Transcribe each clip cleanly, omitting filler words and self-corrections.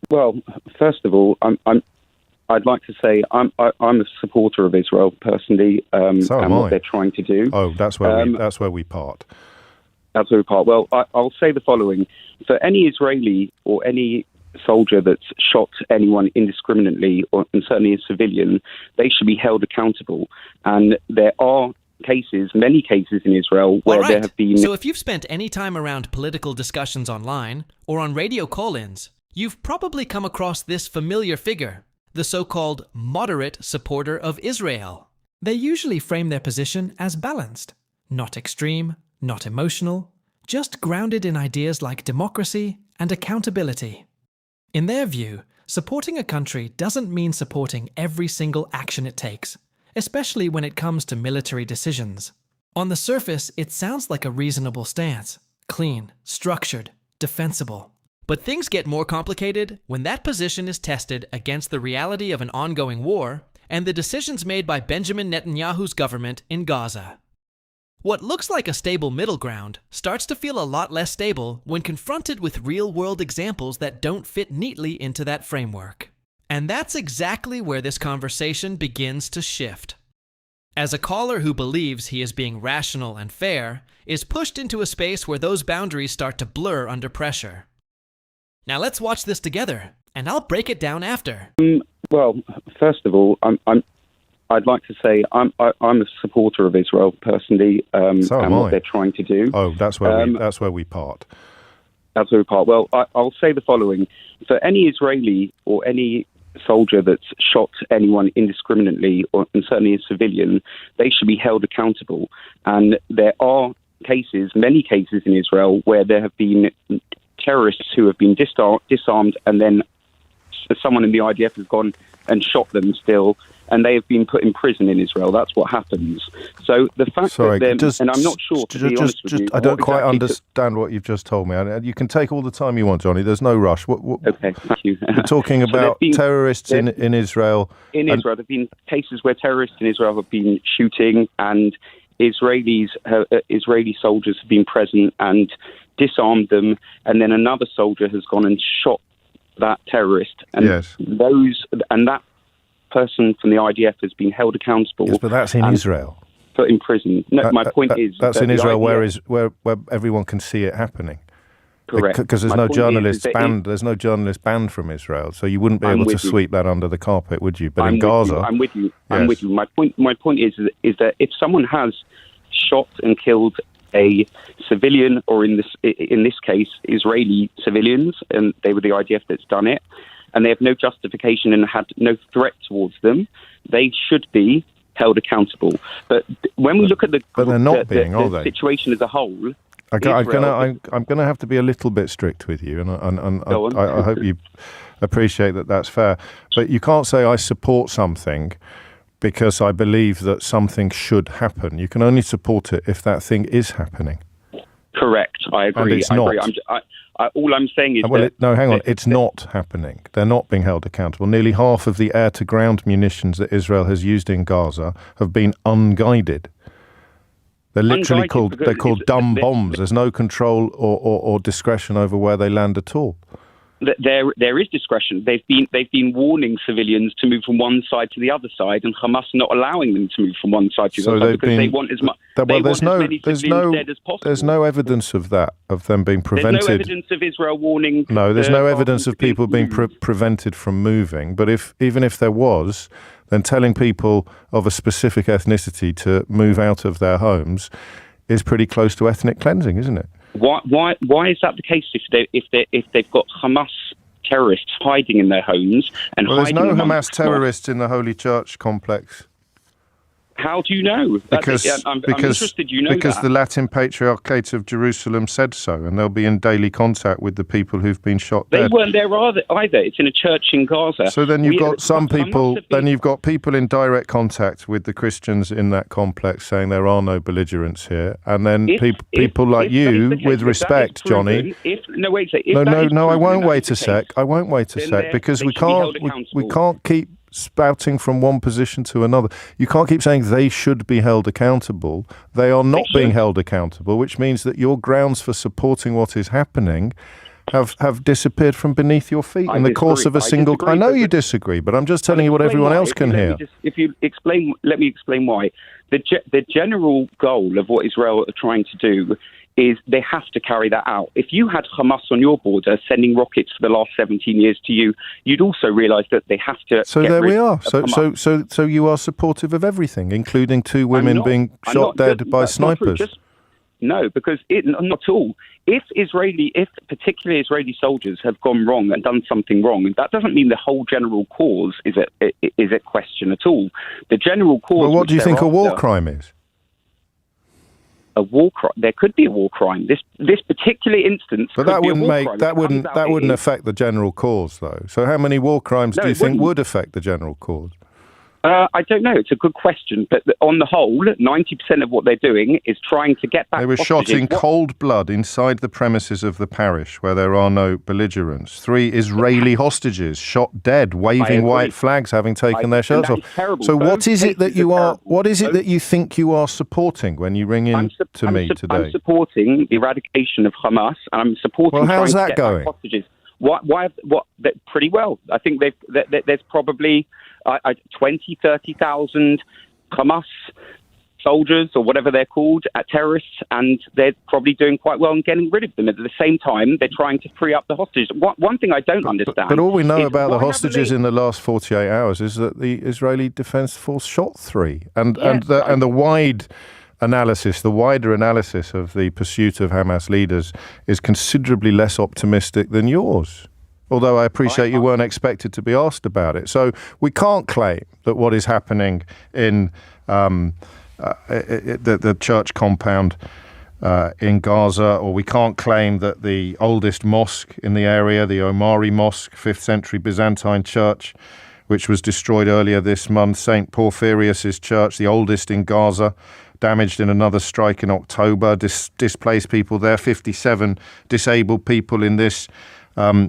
Well, first of all, I'd like to say I'm a supporter of Israel personally, So am and what I. they're trying to do. Oh, that's where we part. That's where we part. Well, I'll say the following: for any Israeli or any soldier that's shot anyone indiscriminately, and certainly a civilian, they should be held accountable. And there are cases, many cases in Israel where there have been. So if you've spent any time around political discussions online or on radio call-ins, you've probably come across this familiar figure, the so-called moderate supporter of Israel. They usually frame their position as balanced, not extreme, not emotional, just grounded in ideas like democracy and accountability. In their view, supporting a country doesn't mean supporting every single action it takes, especially when it comes to military decisions. On the surface, it sounds like a reasonable stance, clean, structured, defensible. But things get more complicated when that position is tested against the reality of an ongoing war and the decisions made by Benjamin Netanyahu's government in Gaza. What looks like a stable middle ground starts to feel a lot less stable when confronted with real-world examples that don't fit neatly into that framework. And that's exactly where this conversation begins to shift. As a caller who believes he is being rational and fair is pushed into a space where those boundaries start to blur under pressure. Now let's watch this together, and I'll break it down after. Well, first of all, I'd like to say I'm a supporter of Israel personally, and what they're trying to do. Oh, that's where we part. That's where we part. Well, I'll say the following: for any Israeli or any soldier that's shot anyone indiscriminately, and certainly a civilian, they should be held accountable. And there are cases, many cases in Israel, where there have been terrorists who have been disarmed, and then someone in the IDF has gone and shot them still, and they have been put in prison in Israel. That's what happens. So the fact that and I'm not sure, to be honest with you, I don't quite understand what you've just told me. You can take all the time you want, Johnny. There's no rush. Okay, thank you. You're talking about terrorists in Israel. In Israel, there have been cases where terrorists in Israel have been shooting, and Israeli soldiers have been present and disarmed them, and then another soldier has gone and shot that terrorist, and that person from the IDF has been held accountable. Yes, but that's in Israel. Put in prison. No, my point is that's in Israel, where everyone can see it happening. Correct. Because there's no journalists banned. There's no journalist banned from Israel, so you wouldn't be able to sweep that under the carpet, would you? But in Gaza, I'm with you. I'm with you. My point is that if someone has shot and killed a civilian, or in this case, Israeli civilians, and they were the IDF that's done it, and they have no justification and had no threat towards them, they should be held accountable. But when we look at the situation as a whole, I'm going to have to be a little bit strict with you, and I hope you appreciate that that's fair. But you can't say I support something because I believe that something should happen. You can only support it if that thing is happening. Correct. I agree. And it's not. All I'm saying is hang on. It's not happening. They're not being held accountable. Nearly half of the air-to-ground munitions that Israel has used in Gaza have been unguided. They're literally called dumb bombs. There's no control or discretion over where they land at all. There is discretion. They've been warning civilians to move from one side to the other side, and Hamas not allowing them to move from one side to the other side because they want as much. There's no evidence of that, of them being prevented. There's no evidence of Israel warning. No, there's no evidence of people being prevented from moving. But even if there was, then telling people of a specific ethnicity to move out of their homes is pretty close to ethnic cleansing, isn't it? Why is that the case if they've got Hamas terrorists hiding in their homes and there's no Hamas terrorists in the Holy Church complex. How do you know? I'm interested. You know because the Latin Patriarchate of Jerusalem said so, and they'll be in daily contact with the people who've been shot dead. They weren't there either. It's in a church in Gaza. So then you've got some people. Then you've got people in direct contact with the Christians in that complex saying there are no belligerents here, and then people like you, with respect, Johnny. I won't wait a sec. I won't wait a sec because we can't keep spouting from one position to another. You can't keep saying they should be held accountable. They are not being held accountable, which means that your grounds for supporting what is happening have disappeared from beneath your feet in the course of a single... I know you disagree, but I'm just telling you what everyone else can hear. Let me explain why. The general goal of what Israel are trying to do is they have to carry that out. If you had Hamas on your border sending rockets for the last 17 years to you, you'd also realise that they have to. So there we are. So you are supportive of everything, including 2 women being shot dead by snipers. No, because not at all. If particularly Israeli soldiers have gone wrong and done something wrong, that doesn't mean the whole general cause is a question at all. The general cause. Well, what do you think a war crime is? A war crime. There could be a war crime. This particular instance. But that wouldn't affect the general cause, though. So how many war crimes do you think would affect the general cause? I don't know. It's a good question. But on the whole, 90% of what they're doing is trying to get back. They were shot in cold blood inside the premises of the parish where there are no belligerents. 3 Israeli hostages shot dead, waving white flags, having taken their shirts off. So what is it that you are? What is it that you think you are supporting when you ring in to me today? I'm supporting the eradication of Hamas, and I'm supporting. Well, how's that going? Hostages. Why? Pretty well. I think there's probably 20,000, 30,000 Hamas soldiers or whatever they're called, terrorists, and they're probably doing quite well in getting rid of them. At the same time, they're trying to free up the hostages. One thing I don't understand... But all we know about the hostages in the last 48 hours is that the Israeli Defense Force shot 3. And the wider analysis of the pursuit of Hamas leaders is considerably less optimistic than yours. Although I appreciate you weren't expected to be asked about it. So we can't claim that what is happening in the church compound in Gaza, or we can't claim that the oldest mosque in the area, the Omari Mosque, 5th century Byzantine church, which was destroyed earlier this month, St. Porphyrius' church, the oldest in Gaza, damaged in another strike in October, displaced people there, 57 disabled people in this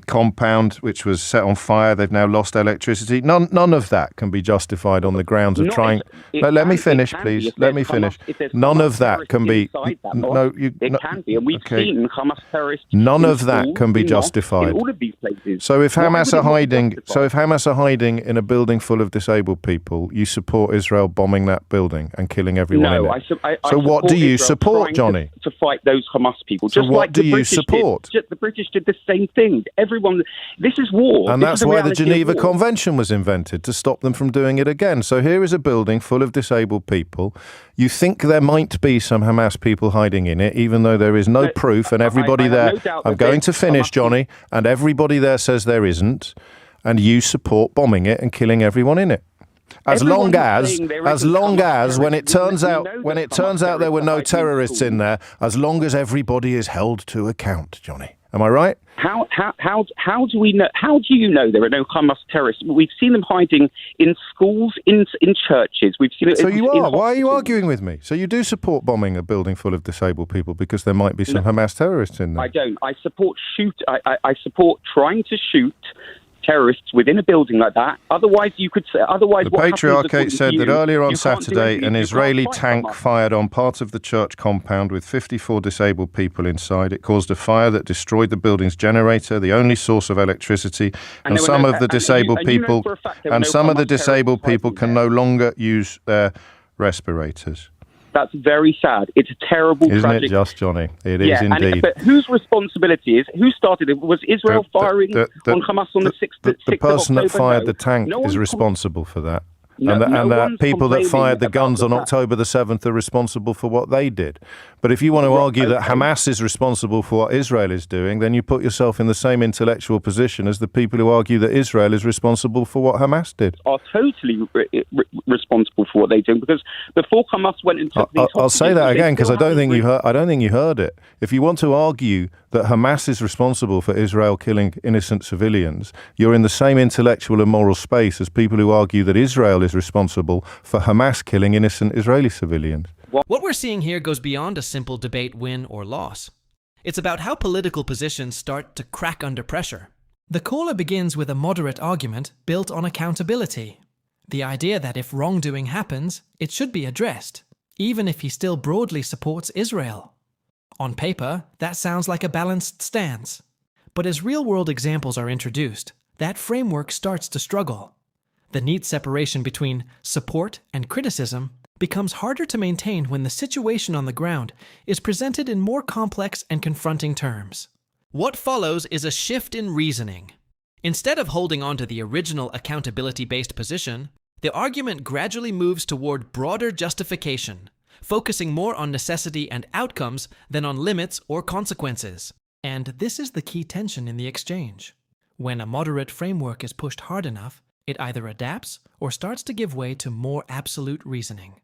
compound, which was set on fire. They've now lost electricity. None of that can be justified on the grounds of trying... Let me finish, please. Let me finish. None of that can be... It can be, and we've seen Hamas terrorists... None of that can be justified. In all of these places. So if Hamas are hiding in a building full of disabled people, you support Israel bombing that building and killing everyone in it? So what do you support, Johnny? To fight those Hamas people. So what do you support? The British did the same thing. Everyone, this is war. And that's why the Geneva Convention was invented, to stop them from doing it again. So here is a building full of disabled people. You think there might be some Hamas people hiding in it, even though there is no proof, and everybody there... I'm going to finish, Johnny, and everybody there says there isn't, and you support bombing it and killing everyone in it. As long as when it turns out there were no terrorists in there, as long as everybody is held to account, Johnny. Am I right? How do we know? How do you know there are no Hamas terrorists? We've seen them hiding in schools, in churches. We've seen it. So you are. Why are you arguing with me? So you do support bombing a building full of disabled people because there might be some Hamas terrorists in there? I don't. I support I support trying to shoot terrorists within a building like that. Otherwise, you could say... The Patriarchate said that earlier on Saturday, an Israeli tank fired on part of the church compound with 54 disabled people inside. It caused a fire that destroyed the building's generator, the only source of electricity, and some of the disabled people can no longer use their respirators. That's very sad. It's a terrible, tragic... Isn't it just, Johnny? It is indeed. But whose responsibility is... Who started it? Was Israel firing on Hamas on the 6th of October? The person that fired the tank is responsible for that. And the people that fired the guns on October the 7th are responsible for what they did. But if you want to argue that Hamas is responsible for what Israel is doing, then you put yourself in the same intellectual position as the people who argue that Israel is responsible for what Hamas did. Are totally responsible for what they do, because before Hamas went and took these hostages... I'll say that again, because I don't think you heard it. If you want to argue that Hamas is responsible for Israel killing innocent civilians, you're in the same intellectual and moral space as people who argue that Israel is responsible for Hamas killing innocent Israeli civilians. What we're seeing here goes beyond a simple debate win or loss. It's about how political positions start to crack under pressure. The caller begins with a moderate argument built on accountability. The idea that if wrongdoing happens, it should be addressed, even if he still broadly supports Israel. On paper, that sounds like a balanced stance. But as real-world examples are introduced, that framework starts to struggle. The neat separation between support and criticism becomes harder to maintain when the situation on the ground is presented in more complex and confronting terms. What follows is a shift in reasoning. Instead of holding on to the original accountability-based position, the argument gradually moves toward broader justification, focusing more on necessity and outcomes than on limits or consequences. And this is the key tension in the exchange. When a moderate framework is pushed hard enough, it either adapts or starts to give way to more absolute reasoning.